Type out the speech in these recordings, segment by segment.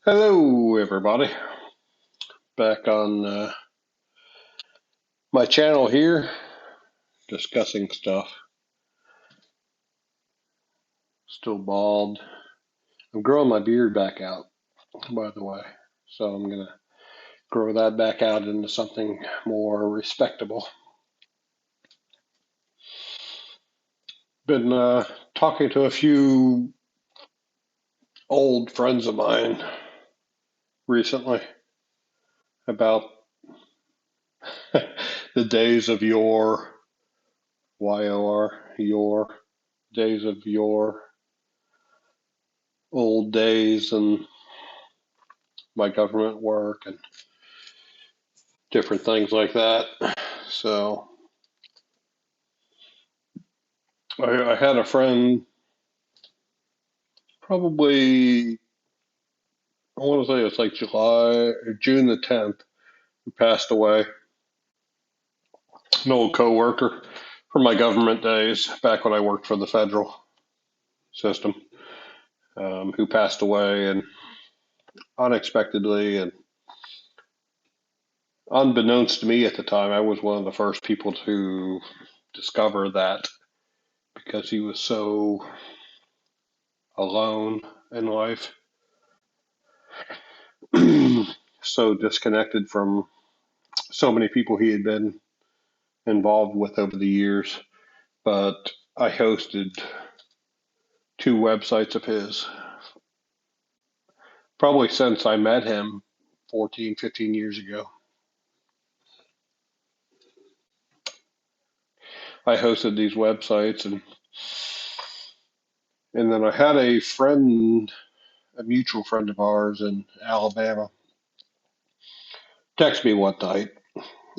Hello, everybody. Back on my channel here, discussing stuff. Still bald. I'm growing my beard back out, by the way. So I'm going to grow that back out into something more respectable. Been talking to a few old friends of mine recently about the days of yore, YOR, yore, days of yore, old days, and my government work and different things like that. So I had a friend, probably, I want to say it's like July or June the 10th, who passed away. An old coworker from my government days, back when I worked for the federal system, who passed away and unexpectedly and unbeknownst to me at the time. I was one of the first people to discover that because he was so alone in life, so disconnected from so many people he had been involved with over the years. But I hosted two websites of his probably since I met him 14, 15 years ago. I hosted these websites, and then I had a friend, a mutual friend of ours in Alabama, text me one night.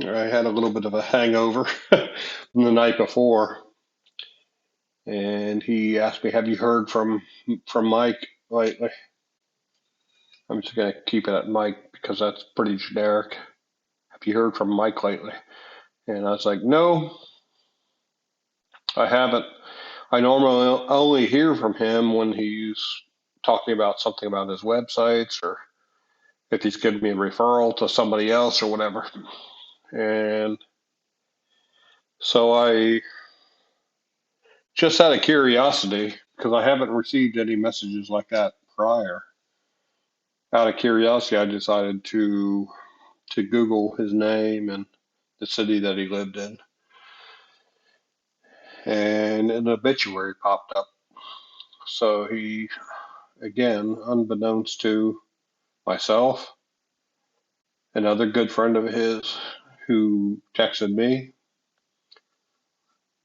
I had a little bit of a hangover from the night before, and he asked me, "Have you heard from Mike lately?" I'm just going to keep it at Mike because that's pretty generic. Have you heard from Mike lately? And I was like, no, I haven't. I normally only hear from him when he's talking about something about his websites or if he's giving me a referral to somebody else or whatever. And so I, just out of curiosity, because I haven't received any messages like that prior, out of curiosity, I decided to Google his name and the city that he lived in. And an obituary popped up. So he, again, unbeknownst to myself, another good friend of his who texted me,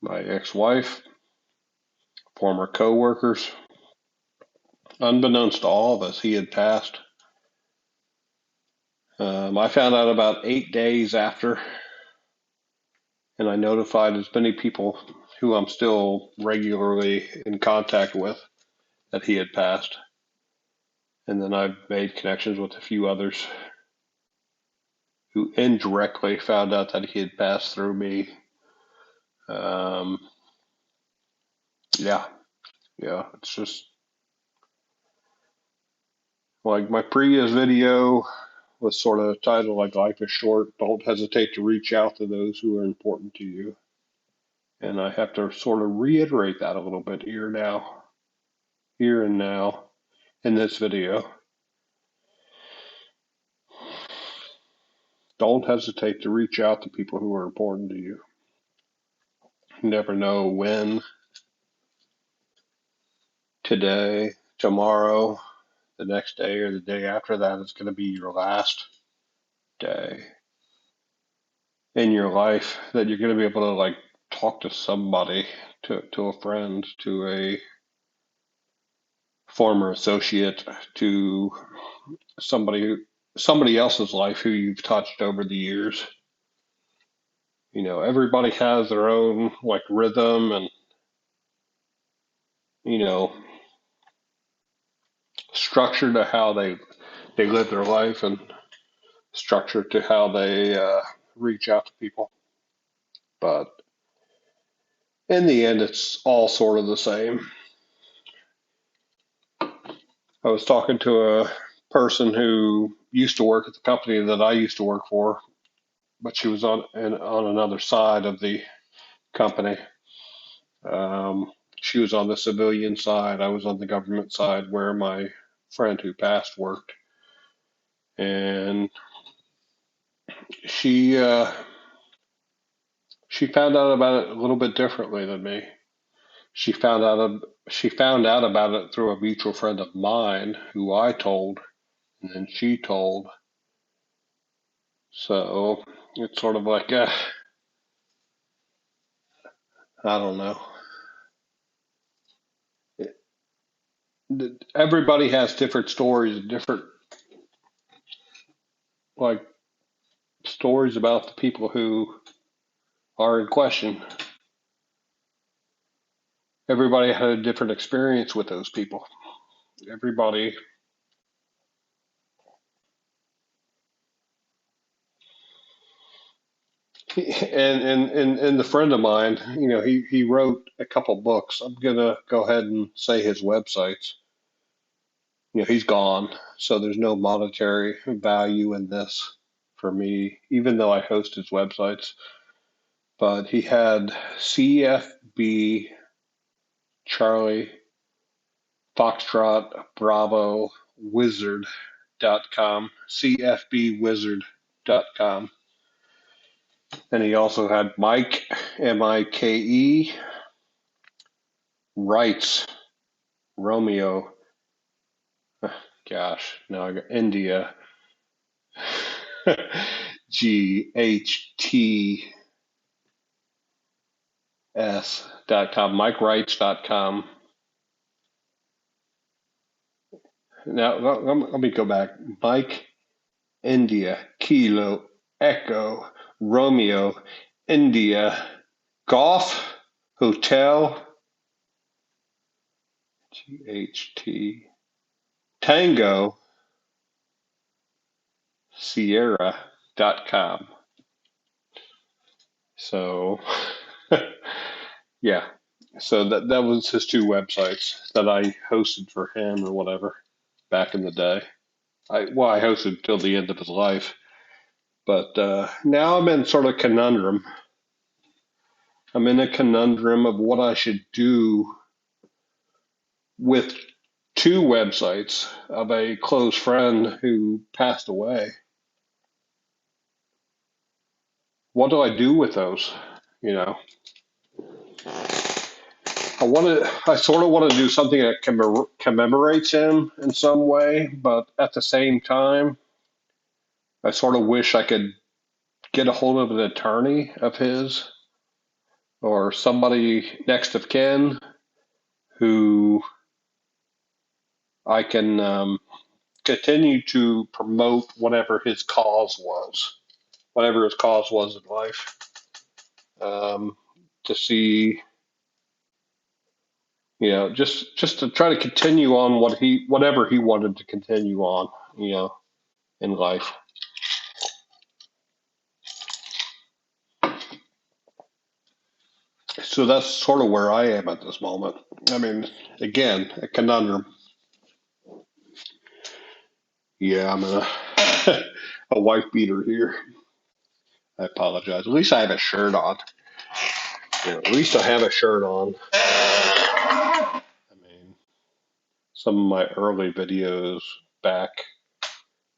my ex-wife, former co-workers, unbeknownst to all of us, he had passed. I found out about 8 days after, and I notified as many people who I'm still regularly in contact with that he had passed. And then I've made connections with a few others who indirectly found out that he had passed through me. Um, yeah, it's just like my previous video was sort of titled like "Life is short. Don't hesitate to reach out to those who are important to you." And I have to sort of reiterate that a little bit here and now in this video. Don't hesitate to reach out to people who are important to you. You never know when, today, tomorrow, the next day, or the day after that is going to be your last day in your life that you're going to be able to like talk to somebody, to a friend, to a former associate, to somebody else's life who you've touched over the years. Everybody has their own like rhythm and you know structure to how they live their life and structure to how they reach out to people. But in the end, it's all sort of the same. I was talking to a person who used to work at the company that I used to work for, but she was on another side of the company. She was on the civilian side. I was on the government side where my friend who passed worked. And she she found out about it a little bit differently than me. She found out about it through a mutual friend of mine who I told, and then she told. So it's sort of like I don't know. Everybody has different stories, different like stories about the people who are in question. Everybody had a different experience with those people. Everybody, and the friend of mine, he wrote a couple books. I'm gonna go ahead and say his websites. He's gone, so there's no monetary value in this for me, even though I host his websites. But he had CFB Charlie Foxtrot Bravo Wizard.com, CFBWizard.com. And he also had Mike, Mike, Wrights, Romeo, gosh, now I got India, GHTS.com, MikeWrights.com. Now, let me go back. Mike, India, Kilo, Echo, Romeo, India, Golf, Hotel, GHT, Tango, Sierra.com. So, yeah. So that was his two websites that I hosted for him or whatever back in the day. I hosted till the end of his life. But now I'm in sort of conundrum. I'm in a conundrum of what I should do with two websites of a close friend who passed away. What do I do with those? You know, I sort of want to do something that commemorates him in some way, but at the same time, I sort of wish I could get a hold of an attorney of his or somebody next of kin who I can continue to promote whatever his cause was in life, to see, just to try to continue on whatever he wanted to continue on, in life. So that's sort of where I am at this moment. I mean, again, a conundrum. Yeah, I'm in a wife beater here. I apologize. At least I have a shirt on. At least I have a shirt on. I mean, some of my early videos back,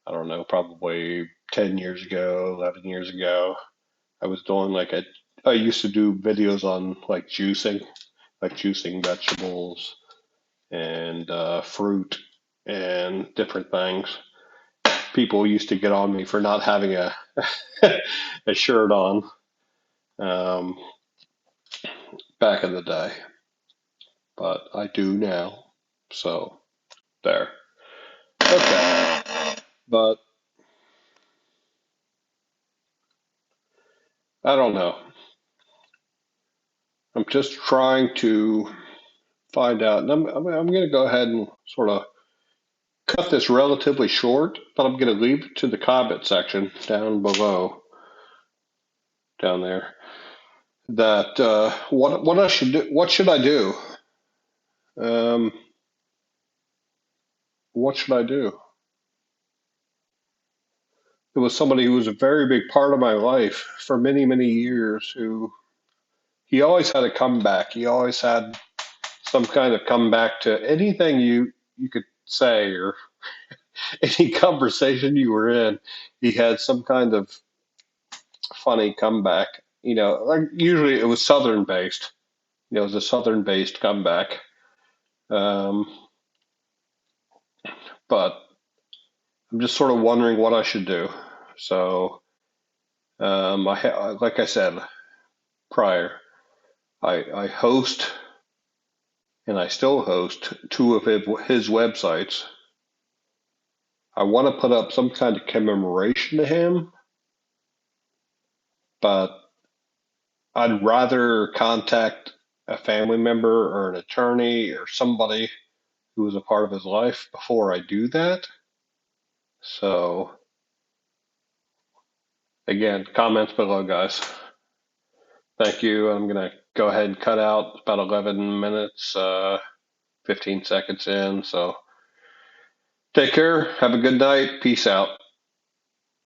I don't know, probably 10 years ago, 11 years ago, I was doing I used to do videos on juicing vegetables and fruit and different things. People used to get on me for not having a shirt on, um, back in the day, but I do now. So there. Okay. But I don't know. I'm just trying to find out. And I'm going to go ahead and sort of cut this relatively short, but I'm going to leave it to the comment section down below, down there, that what I should do. What should I do? Um, what should I do? it was somebody who was a very big part of my life for many, many years. Who he always had a comeback. He always had some kind of comeback to anything you could say or any conversation you were in. He had some kind of funny comeback. Like usually it was Southern based. It was a Southern based comeback. Um, but I'm just sort of wondering what I should do. So, like I said prior, I host and I still host two of his websites. I want to put up some kind of commemoration to him, but I'd rather contact a family member or an attorney or somebody who was a part of his life before I do that. So, again, comments below, guys. Thank you. I'm going to go ahead and cut out about 11 minutes, 15 seconds in. So, take care. Have a good night. Peace out.